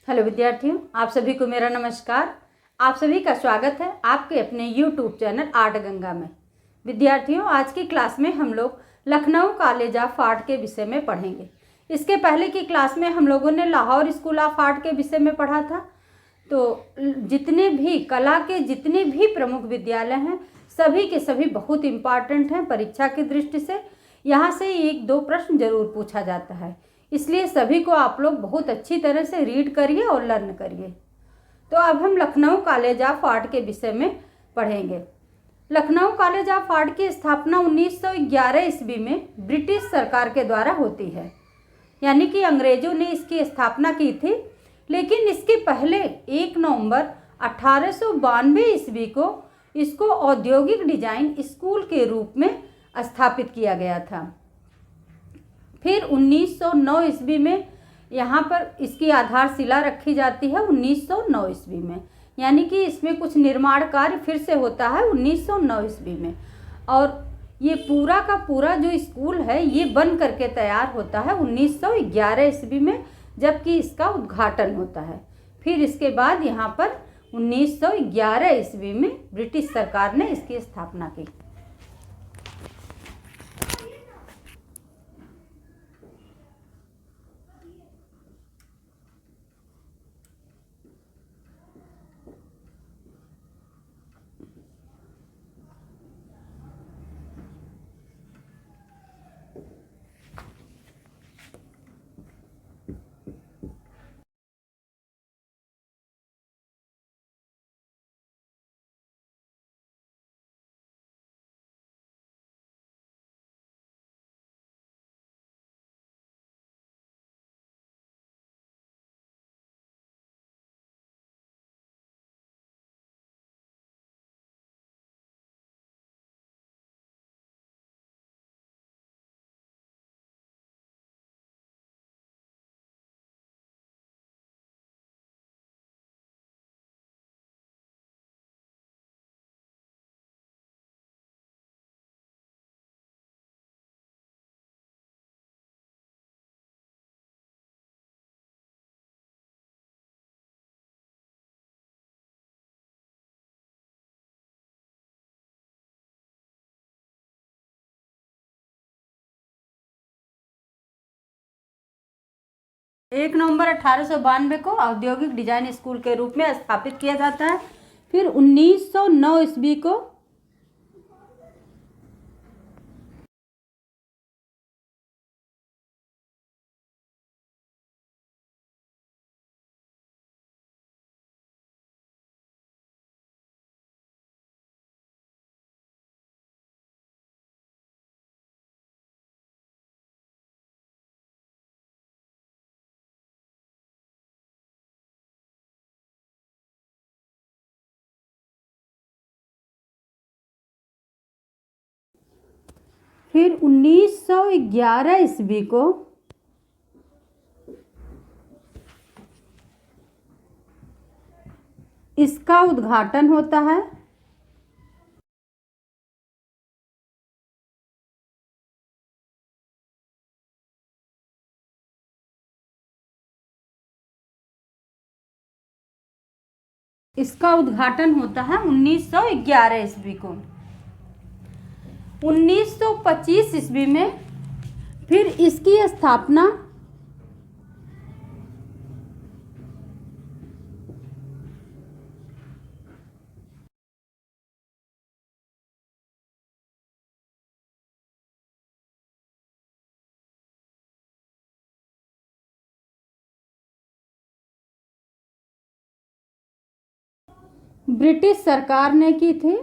Hello विद्यार्थियों, आप सभी को मेरा नमस्कार। आप सभी का स्वागत है आपके अपने YouTube चैनल आर्ट गंगा में। विद्यार्थियों, आज की क्लास में हम लोग लखनऊ कॉलेज ऑफ आर्ट के विषय में पढ़ेंगे। इसके पहले की क्लास में हम लोगों ने लाहौर स्कूल ऑफ आर्ट के विषय में पढ़ा था। तो जितने भी कला के जितने भी प्रमुख विद्यालय हैं, सभी के सभी बहुत इम्पॉर्टेंट हैं परीक्षा की दृष्टि से। यहाँ से 1-2 प्रश्न जरूर पूछा जाता है, इसलिए सभी को आप लोग बहुत अच्छी तरह से रीड करिए और लर्न करिए। तो अब हम लखनऊ कॉलेज ऑफ आर्ट के विषय में पढ़ेंगे। लखनऊ कॉलेज ऑफ आर्ट की स्थापना 1911 ईस्वी में ब्रिटिश सरकार के द्वारा होती है, यानी कि अंग्रेजों ने इसकी स्थापना की थी। लेकिन इसके पहले 1 नवंबर 1892 ईस्वी को इसको औद्योगिक डिजाइन स्कूल के रूप में स्थापित किया गया था। फिर 1909 ईस्वी में यहाँ पर इसकी आधारशिला रखी जाती है 1909 ईस्वी में, यानी कि इसमें कुछ निर्माण कार्य फिर से होता है 1909 ईस्वी में। और ये पूरा का पूरा जो स्कूल है ये बन करके तैयार होता है 1911 ईस्वी में, जबकि इसका उद्घाटन होता है। फिर इसके बाद यहाँ पर 1911 ईस्वी में ब्रिटिश सरकार ने इसकी स्थापना की। एक नवंबर 1892 को औद्योगिक डिजाइन स्कूल के रूप में स्थापित किया जाता है। फिर 1909 ईस्वी को फिर 1911 ईस्वी को इसका उद्घाटन होता है। इसका उद्घाटन होता है 1911 ईस्वी को। 1925 ईस्वी में फिर इसकी स्थापना ब्रिटिश सरकार ने की थी।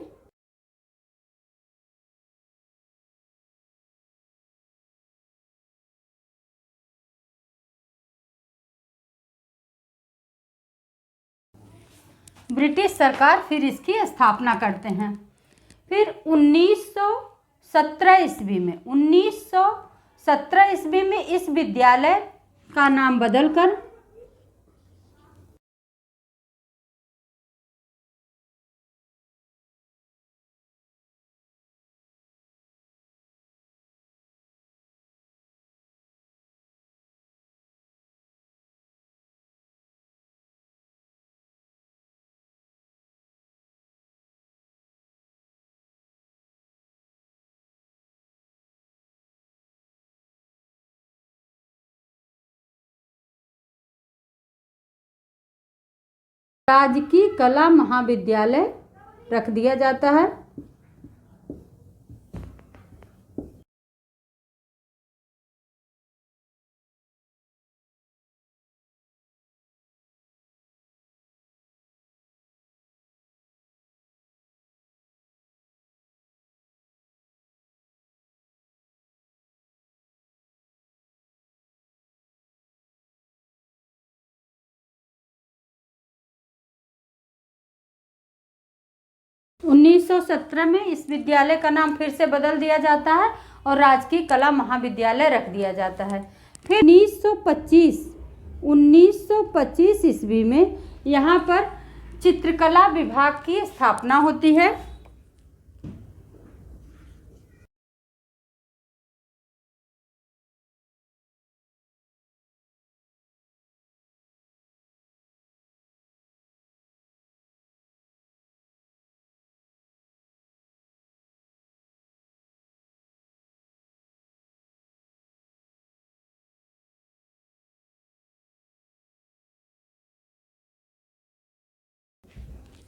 ब्रिटिश सरकार फिर इसकी स्थापना करते हैं। फिर 1917 ईस्वी में इस विद्यालय का नाम बदलकर राजकीय कला महाविद्यालय रख दिया जाता है। उन्नीस सौ 17 में इस विद्यालय का नाम फिर से बदल दिया जाता है और राजकीय कला महाविद्यालय रख दिया जाता है। फिर 1925 ईस्वी में यहाँ पर चित्रकला विभाग की स्थापना होती है।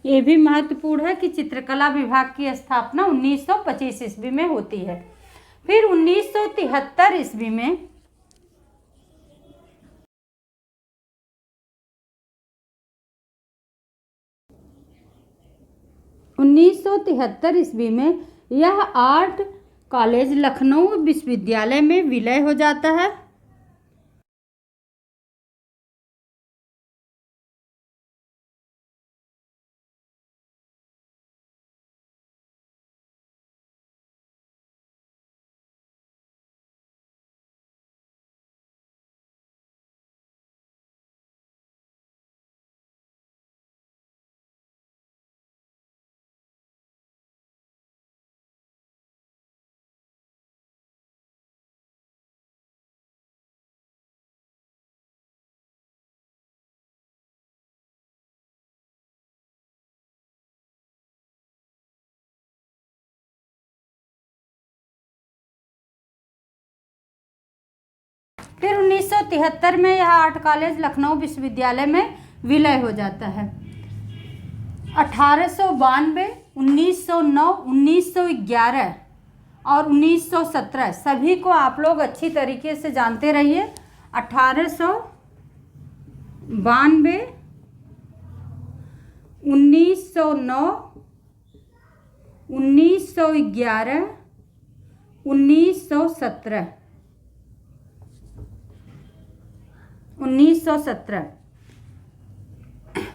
ये भी महत्वपूर्ण है कि चित्रकला विभाग की स्थापना 1925 ईस्वी में होती है। फिर 1973 ईस्वी में यह आर्ट कॉलेज लखनऊ विश्वविद्यालय में विलय हो जाता है। फिर 1973 में यह आर्ट कॉलेज लखनऊ विश्वविद्यालय में विलय हो जाता है। 1892, 1909, 1911 और 1917 सभी को आप लोग अच्छी तरीके से जानते रहिए। 1892, 1909, 1911, 1917।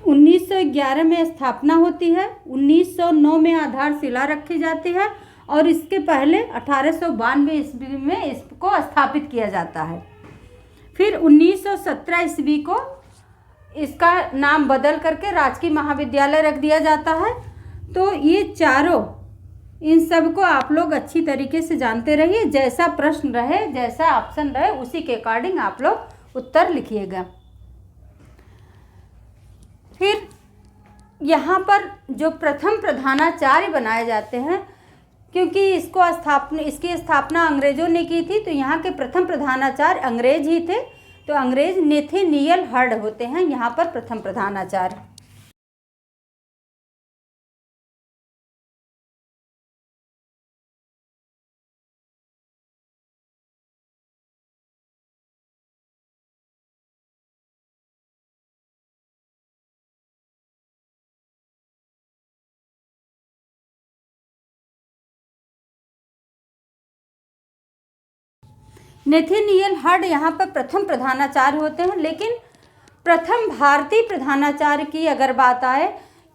1911 में स्थापना होती है। 1909 में आधारशिला रखी जाती है और इसके पहले 1892 ईस्वी में इसको स्थापित किया जाता है। फिर 1917 ईस्वी को इसका नाम बदल करके राजकीय महाविद्यालय रख दिया जाता है। तो ये चारों, इन सब को आप लोग अच्छी तरीके से जानते रहिए। जैसा प्रश्न रहे, जैसा ऑप्शन रहे, उसी के अकॉर्डिंग आप लोग उत्तर लिखिएगा। फिर यहाँ पर जो प्रथम प्रधानाचार्य बनाए जाते हैं, क्योंकि इसकी स्थापना अंग्रेजों ने की थी, तो यहाँ के प्रथम प्रधानाचार्य अंग्रेज ही थे। तो अंग्रेज नेथेनियल हर्ड होते हैं यहाँ पर प्रथम प्रधानाचार्य। नेथेनियल हर्ड यहाँ पर प्रथम प्रधानाचार्य होते हैं। लेकिन प्रथम भारतीय प्रधानाचार्य की अगर बात आए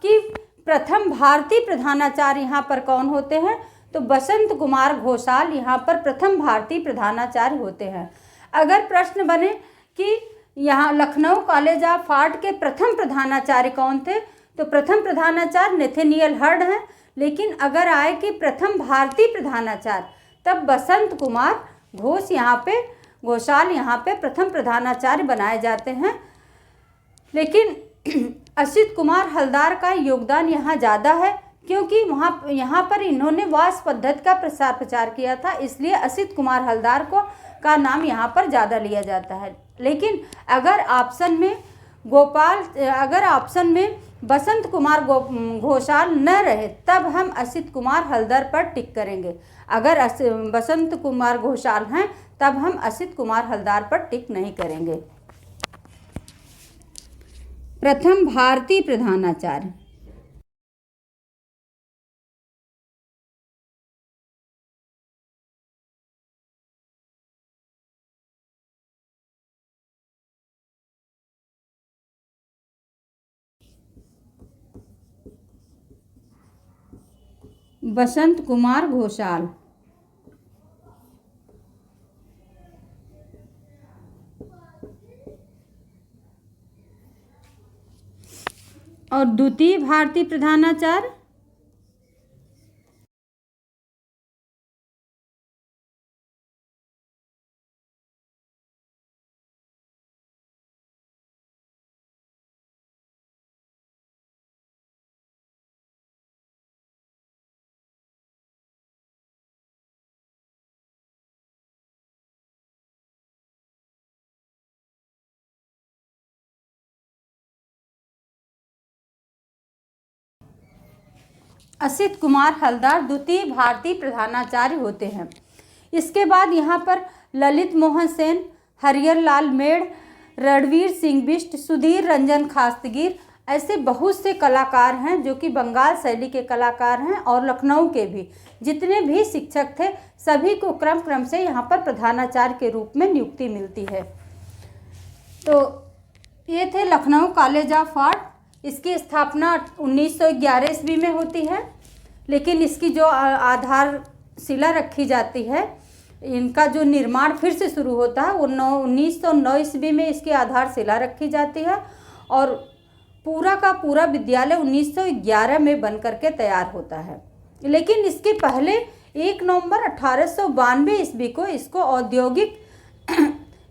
कि प्रथम भारतीय प्रधानाचार्य यहाँ पर कौन होते हैं, तो बसंत कुमार घोषाल यहाँ पर प्रथम भारतीय प्रधानाचार्य होते हैं। अगर प्रश्न बने कि यहाँ लखनऊ कॉलेज ऑफ आर्ट के प्रथम प्रधानाचार्य कौन थे, तो प्रथम प्रधानाचार्य नेथेनियल हर्ड हैं। लेकिन अगर आए कि प्रथम भारतीय प्रधानाचार्य, तब बसंत कुमार घोषाल यहाँ पे प्रथम प्रधानाचार्य बनाए जाते हैं। लेकिन असित कुमार हलदार का योगदान यहाँ ज़्यादा है, क्योंकि यहाँ पर इन्होंने वास पद्धति का प्रसार प्रचार किया था, इसलिए असित कुमार हलदार का नाम यहाँ पर ज़्यादा लिया जाता है। लेकिन अगर ऑप्शन में बसंत कुमार घोषाल न रहे तब हम असित कुमार हलदर पर टिक करेंगे। अगर बसंत कुमार घोषाल हैं तब हम असित कुमार हलदर पर टिक नहीं करेंगे। प्रथम भारतीय प्रधानाचार्य। बसंत कुमार घोषाल। और द्वितीय भारतीय प्रधानाचार्य असित कुमार हलदर द्वितीय भारतीय प्रधानाचार्य होते हैं। इसके बाद यहाँ पर ललित मोहन सेन, हरिहर लाल मेड़, रणवीर सिंह बिष्ट, सुधीर रंजन खास्तगीर, ऐसे बहुत से कलाकार हैं जो कि बंगाल शैली के कलाकार हैं। और लखनऊ के भी जितने भी शिक्षक थे सभी को क्रम क्रम से यहाँ पर प्रधानाचार्य के रूप में नियुक्ति मिलती है। तो ये थे लखनऊ कॉलेज ऑफ आर्ट। इसकी स्थापना 1911 ईस्वी में होती है, लेकिन इसकी जो आधारशिला रखी जाती है, इनका जो निर्माण फिर से शुरू होता है वो 1909 ईस्वी में इसकी आधारशिला रखी जाती है। और पूरा का पूरा विद्यालय 1911 में बन करके तैयार होता है। लेकिन इसके पहले 1 नवंबर 1892 ईस्वी को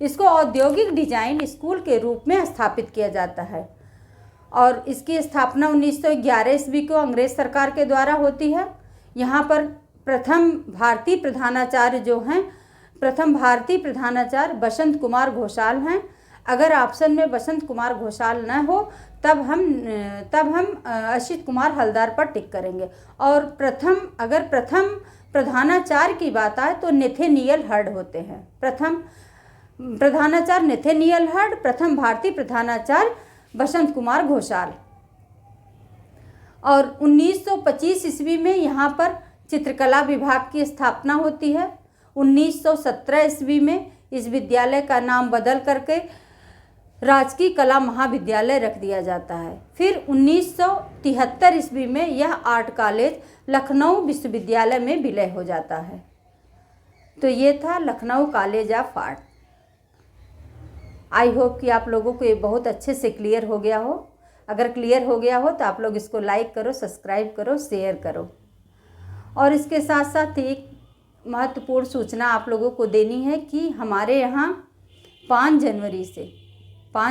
इसको औद्योगिक डिजाइन स्कूल के रूप में स्थापित किया जाता है। और इसकी स्थापना 1911 ईस्वी को अंग्रेज सरकार के द्वारा होती है। यहाँ पर प्रथम भारतीय प्रधानाचार्य जो हैं, प्रथम भारतीय प्रधानाचार्य बसंत कुमार घोषाल हैं। अगर ऑप्शन में बसंत कुमार घोषाल न हो तब हम असित कुमार हलदर पर टिक करेंगे। और अगर प्रथम प्रधानाचार्य की बात आए तो नेथेनियल हर्ड होते हैं। प्रथम प्रधानाचार्य नेथेनियल हर्ड, प्रथम भारतीय प्रधानाचार्य बसंत कुमार घोषाल। और 1925 ईस्वी में यहाँ पर चित्रकला विभाग की स्थापना होती है। 1917 ईस्वी में इस विद्यालय का नाम बदल करके राजकीय कला महाविद्यालय रख दिया जाता है। फिर 1973 ईस्वी में यह आर्ट कॉलेज लखनऊ विश्वविद्यालय में विलय हो जाता है। तो ये था Lucknow college of art. I hope कि आप लोगों को ये बहुत अच्छे से क्लियर हो गया हो। अगर क्लियर हो गया हो तो आप लोग इसको लाइक करो, सब्सक्राइब करो, शेयर करो। और इसके साथ साथ एक महत्वपूर्ण सूचना आप लोगों को देनी है कि हमारे यहाँ 5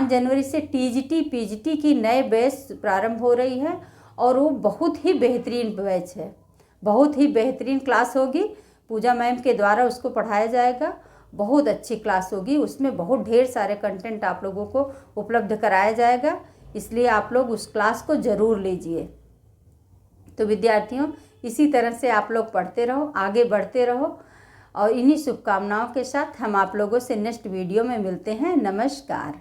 जनवरी से टीजीटी पीजीटी की नए बैच प्रारंभ हो रही है। और वो बहुत ही बेहतरीन बैच है, बहुत ही बेहतरीन क्लास होगी। पूजा मैम के द्वारा उसको पढ़ाया जाएगा। बहुत अच्छी क्लास होगी, उसमें बहुत ढेर सारे कंटेंट आप लोगों को उपलब्ध कराया जाएगा। इसलिए आप लोग उस क्लास को ज़रूर लीजिए। तो विद्यार्थियों, इसी तरह से आप लोग पढ़ते रहो, आगे बढ़ते रहो। और इन्हीं शुभकामनाओं के साथ हम आप लोगों से नेक्स्ट वीडियो में मिलते हैं। नमस्कार।